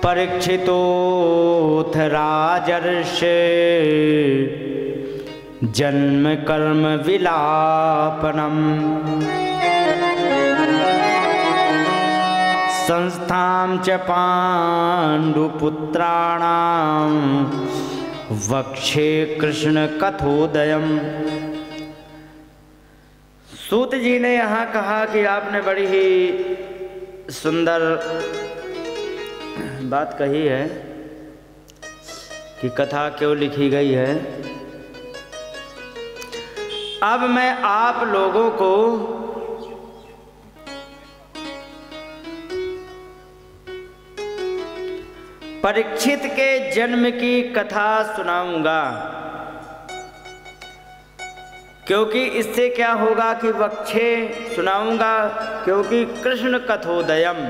परीक्षितोऽथ राजर्षे जन्म कर्म विलापनम् संस्थां च पाण्डुपुत्राणां वक्षे कृष्ण कथोदयम्। सूत जी ने यहाँ कहा कि आपने बड़ी ही सुंदर बात कही है कि कथा क्यों लिखी गई है। अब मैं आप लोगों को परीक्षित के जन्म की कथा सुनाऊंगा, क्योंकि इससे क्या होगा कि वक्षे सुनाऊंगा, क्योंकि कृष्ण कथोदयम,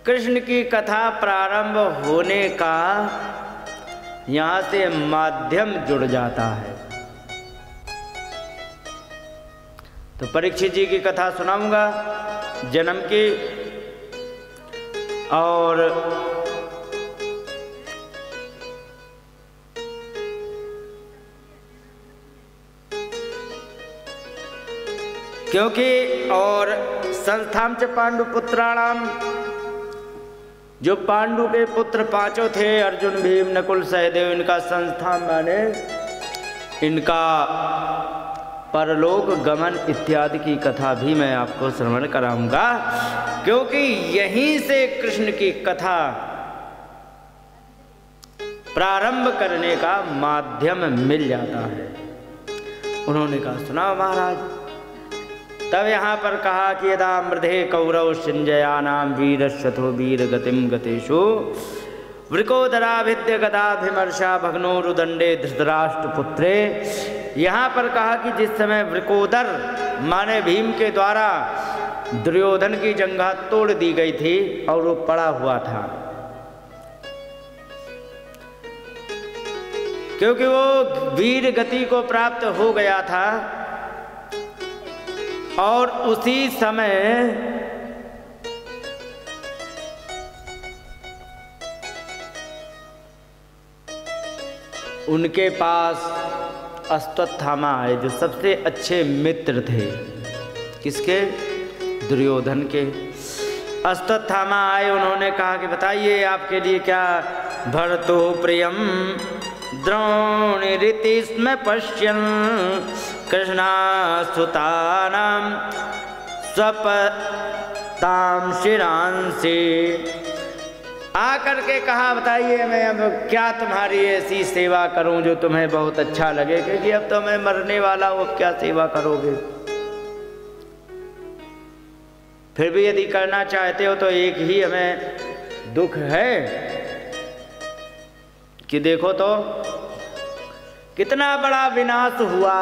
कृष्ण की कथा प्रारंभ होने का यहाँ से माध्यम जुड़ जाता है। तो परीक्षित जी की कथा सुनाऊंगा जन्म की, और क्योंकि और संस्थाम च पांडुपुत्राणाम, जो पांडु के पुत्र पांचों थे, अर्जुन भीम नकुल सहदेव, इनका संस्थान माने इनका परलोक गमन इत्यादि की कथा भी मैं आपको श्रवण कराऊंगा, क्योंकि यहीं से कृष्ण की कथा प्रारंभ करने का माध्यम मिल जाता है। उन्होंने कहा सुनाओ महाराज। तब यहाँ पर कहा कि यदा मृधे कौरव सिंजयानाम वीरशथो वीर गतिम गतेषु वृकोदराभिद्य गदाभिमर्शा भग्नोरुदंडे धृतराष्ट्र पुत्रे। यहाँ पर कहा कि जिस समय वृकोदर माने भीम के द्वारा दुर्योधन की जंघा तोड़ दी गई थी और वो पड़ा हुआ था, क्योंकि वो वीर गति को प्राप्त हो गया था, और उसी समय उनके पास अश्वत्थामा आए, जो सबसे अच्छे मित्र थे। किसके? दुर्योधन के। अश्वत्थामा आए, उन्होंने कहा कि बताइए आपके लिए क्या। भर्तु प्रियम द्रोणीरिति स्म पश्यन् कृष्णासुतानां स्वपतां शिरांसि। आकर के कहा बताइए मैं अब क्या तुम्हारी ऐसी सेवा करूं जो तुम्हें बहुत अच्छा लगे, क्योंकि अब तो मैं मरने वाला हूं, अब क्या सेवा करोगे। फिर भी यदि करना चाहते हो तो एक ही हमें दुख है कि देखो तो कितना बड़ा विनाश हुआ।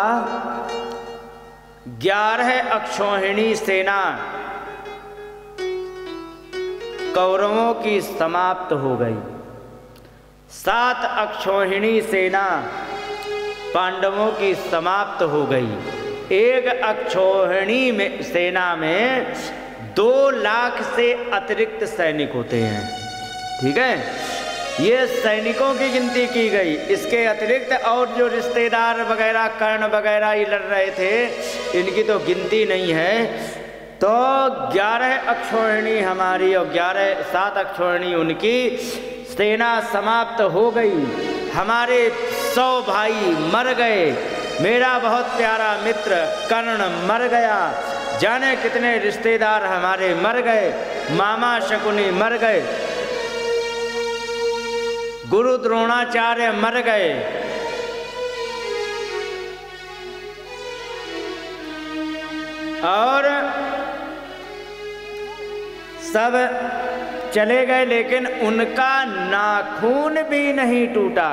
11 अक्षौहिणी सेना कौरवों की समाप्त हो गई, 7 अक्षौहिणी सेना पांडवों की समाप्त हो गई। एक अक्षौहिणी में सेना में 2 लाख से अतिरिक्त सैनिक होते हैं, ठीक है। ये सैनिकों की गिनती की गई। इसके अतिरिक्त और जो रिश्तेदार वगैरह कर्ण वगैरह ये लड़ रहे थे, इनकी तो गिनती नहीं है। तो 11 अक्षौहिणी हमारी और 7 अक्षौहिणी उनकी सेना समाप्त हो गई। हमारे 100 भाई मर गए। मेरा बहुत प्यारा मित्र कर्ण मर गया। जाने कितने रिश्तेदार हमारे मर गए। मामा शकुनी मर गए, गुरु द्रोणाचार्य मर गए, और सब चले गए, लेकिन उनका नाखून भी नहीं टूटा।